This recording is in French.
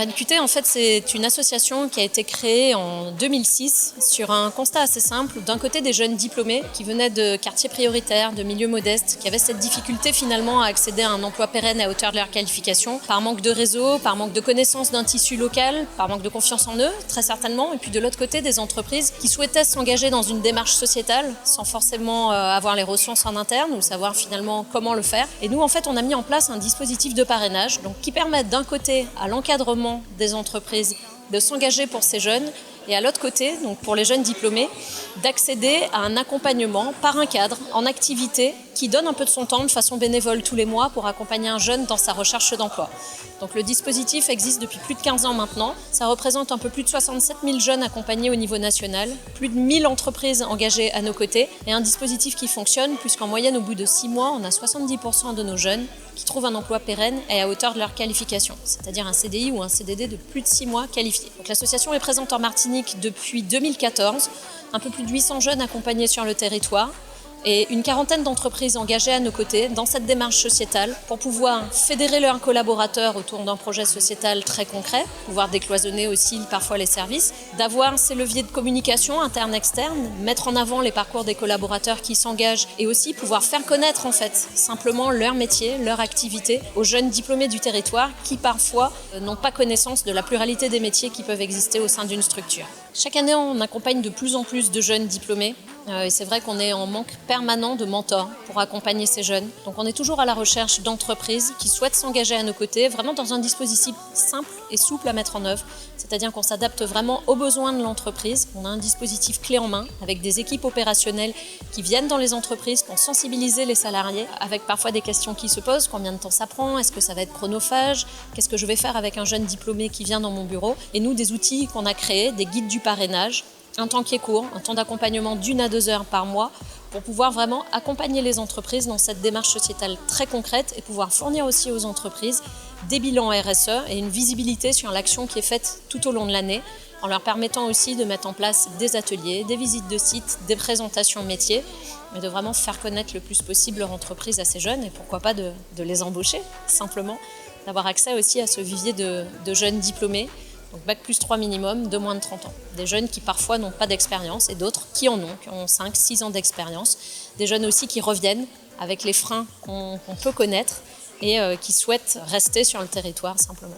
NQT, en fait, c'est une association qui a été créée en 2006 sur un constat assez simple. D'un côté, des jeunes diplômés qui venaient de quartiers prioritaires, de milieux modestes, qui avaient cette difficulté finalement à accéder à un emploi pérenne à hauteur de leur qualification, par manque de réseau, par manque de connaissance d'un tissu local, par manque de confiance en eux, très certainement. Et puis de l'autre côté, des entreprises qui souhaitaient s'engager dans une démarche sociétale sans forcément avoir les ressources en interne ou savoir finalement comment le faire. Et nous, en fait, on a mis en place un dispositif de parrainage donc, qui permet d'un côté à l'encadrement des entreprises de s'engager pour ces jeunes et à l'autre côté, donc pour les jeunes diplômés, d'accéder à un accompagnement par un cadre en activité qui donne un peu de son temps de façon bénévole tous les mois pour accompagner un jeune dans sa recherche d'emploi. Donc le dispositif existe depuis plus de 15 ans maintenant. Ça représente un peu plus de 67 000 jeunes accompagnés au niveau national, plus de 1000 entreprises engagées à nos côtés et un dispositif qui fonctionne puisqu'en moyenne, au bout de 6 mois, on a 70% de nos jeunes qui trouvent un emploi pérenne et à hauteur de leur qualification, c'est-à-dire un CDI ou un CDD de plus de 6 mois qualifiés. Donc l'association est présente en Martinique depuis 2014, un peu plus de 800 jeunes accompagnés sur le territoire et une quarantaine d'entreprises engagées à nos côtés dans cette démarche sociétale pour pouvoir fédérer leurs collaborateurs autour d'un projet sociétal très concret, pouvoir décloisonner aussi parfois les services, d'avoir ces leviers de communication interne-externe, mettre en avant les parcours des collaborateurs qui s'engagent et aussi pouvoir faire connaître en fait simplement leur métier, leur activité aux jeunes diplômés du territoire qui parfois n'ont pas connaissance de la pluralité des métiers qui peuvent exister au sein d'une structure. Chaque année, on accompagne de plus en plus de jeunes diplômés. Et c'est vrai qu'on est en manque permanent de mentors pour accompagner ces jeunes. Donc on est toujours à la recherche d'entreprises qui souhaitent s'engager à nos côtés, vraiment dans un dispositif simple et souple à mettre en œuvre. C'est-à-dire qu'on s'adapte vraiment aux besoins de l'entreprise. On a un dispositif clé en main avec des équipes opérationnelles qui viennent dans les entreprises pour sensibiliser les salariés, avec parfois des questions qui se posent. Combien de temps ça prend? Est-ce que ça va être chronophage? Qu'est-ce que je vais faire avec un jeune diplômé qui vient dans mon bureau? Et nous, des outils qu'on a créés, des guides du parrainage, un temps qui est court, un temps d'accompagnement d'1 à 2 heures par mois pour pouvoir vraiment accompagner les entreprises dans cette démarche sociétale très concrète et pouvoir fournir aussi aux entreprises des bilans RSE et une visibilité sur l'action qui est faite tout au long de l'année en leur permettant aussi de mettre en place des ateliers, des visites de sites, des présentations métiers, mais de vraiment faire connaître le plus possible leur entreprise à ces jeunes et pourquoi pas de les embaucher simplement, d'avoir accès aussi à ce vivier de jeunes diplômés. Donc Bac+3 minimum, de moins de 30 ans. Des jeunes qui parfois n'ont pas d'expérience et d'autres qui en ont, qui ont 5, 6 ans d'expérience. Des jeunes aussi qui reviennent avec les freins qu'on peut connaître et qui souhaitent rester sur le territoire simplement.